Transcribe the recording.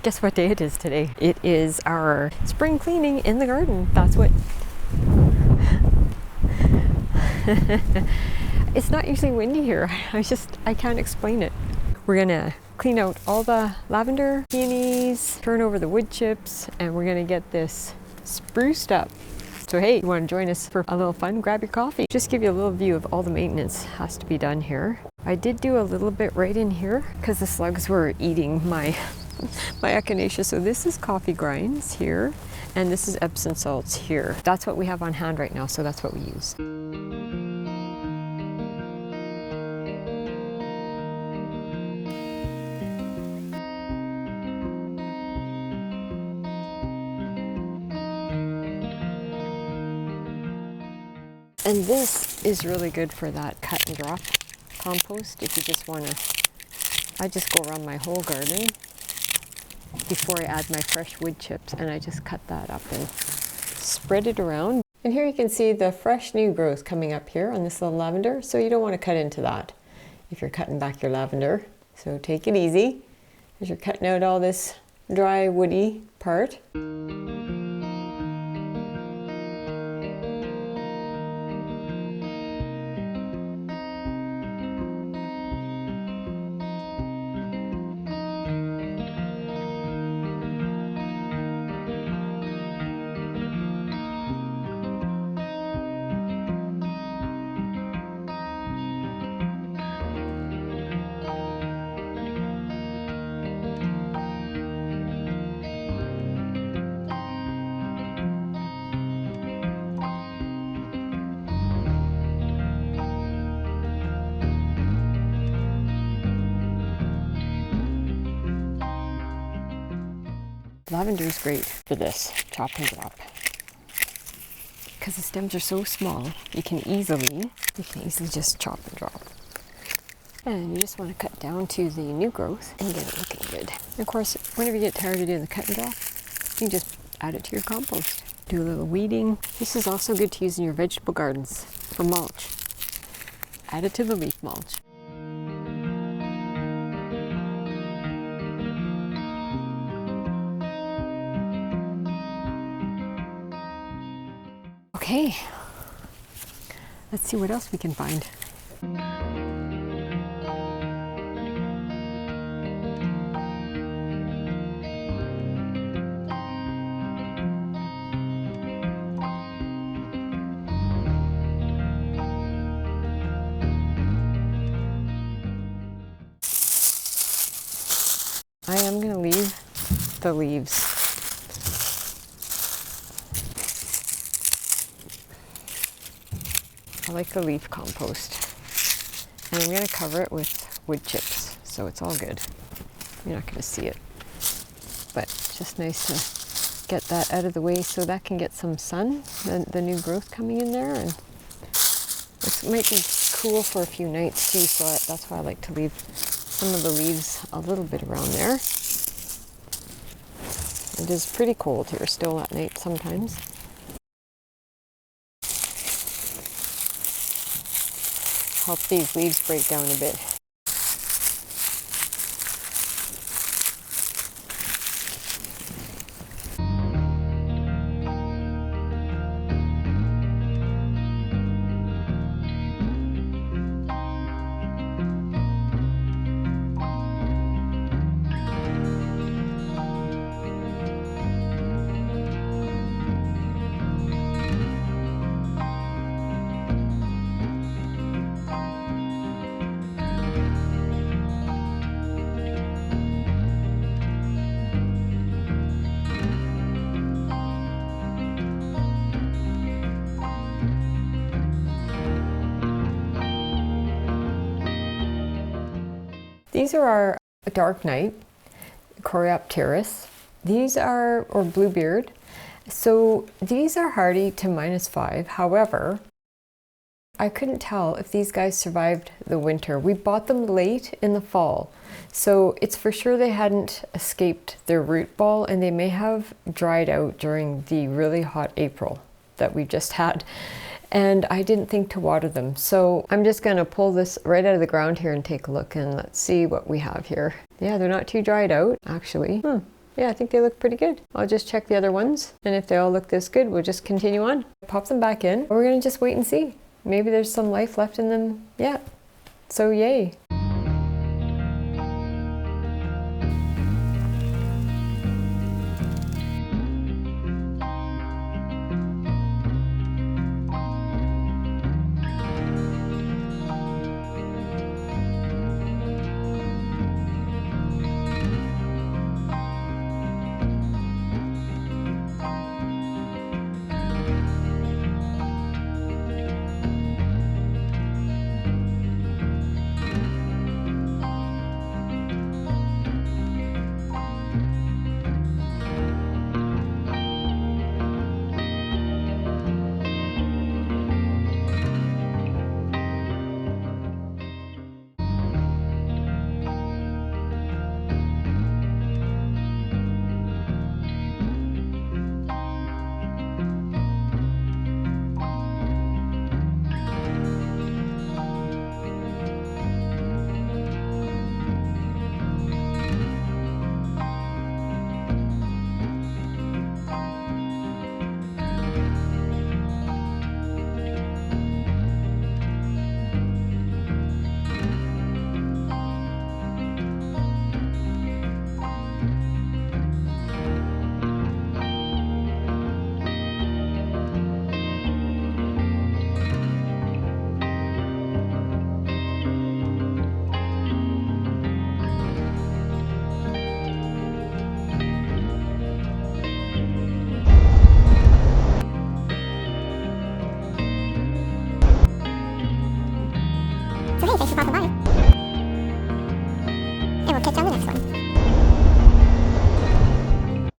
Guess what day it is today? It is our spring cleaning in the garden. That's what... It's not usually windy here. I can't explain it. We're gonna clean out all the lavender, peonies, turn over the wood chips, and we're gonna get this spruced up. So hey, you wanna join us for a little fun? Grab your coffee. Just give you a little view of all the maintenance has to be done here. I did do a little bit right in here because the slugs were eating my echinacea. So this is coffee grinds here, and this is Epsom salts here. That's what we have on hand right now, so that's what we use. And this is really good for that cut and drop compost. If you just want to, I just go around my whole garden before I add my fresh wood chips, and I just cut that up and spread it around. And here you can see the fresh new growth coming up here on this little lavender. So you don't want to cut into that if you're cutting back your lavender. So take it easy as you're cutting out all this dry woody part. Lavender is great for this chop and drop because the stems are so small. You can easily just chop and drop. And you just want to cut down to the new growth and get it looking good. And of course, whenever you get tired of doing the cut and drop, you can just add it to your compost. Do a little weeding. This is also good to use in your vegetable gardens for mulch. Add it to the leaf mulch. Okay, let's see what else we can find. I am going to leave the leaves. I like the leaf compost, and I'm going to cover it with wood chips, so it's all good. You're not going to see it, but it's just nice to get that out of the way so that can get some sun, the new growth coming in there, and it might be cool for a few nights too, so that's why I like to leave some of the leaves a little bit around there. It is pretty cold here still at night sometimes. Help these leaves break down a bit. These are our dark night, Caryopteris. These are, or bluebeard. So these are hardy to -5. However, I couldn't tell if these guys survived the winter. We bought them late in the fall. So it's for sure they hadn't escaped their root ball, and they may have dried out during the really hot April that we just had. And I didn't think to water them. So I'm just gonna pull this right out of the ground here and take a look, and let's see what we have here. Yeah, they're not too dried out, actually. yeah, I think they look pretty good. I'll just check the other ones, and if they all look this good, we'll just continue on. Pop them back in. We're gonna just wait and see. Maybe there's some life left in them yet. So yay.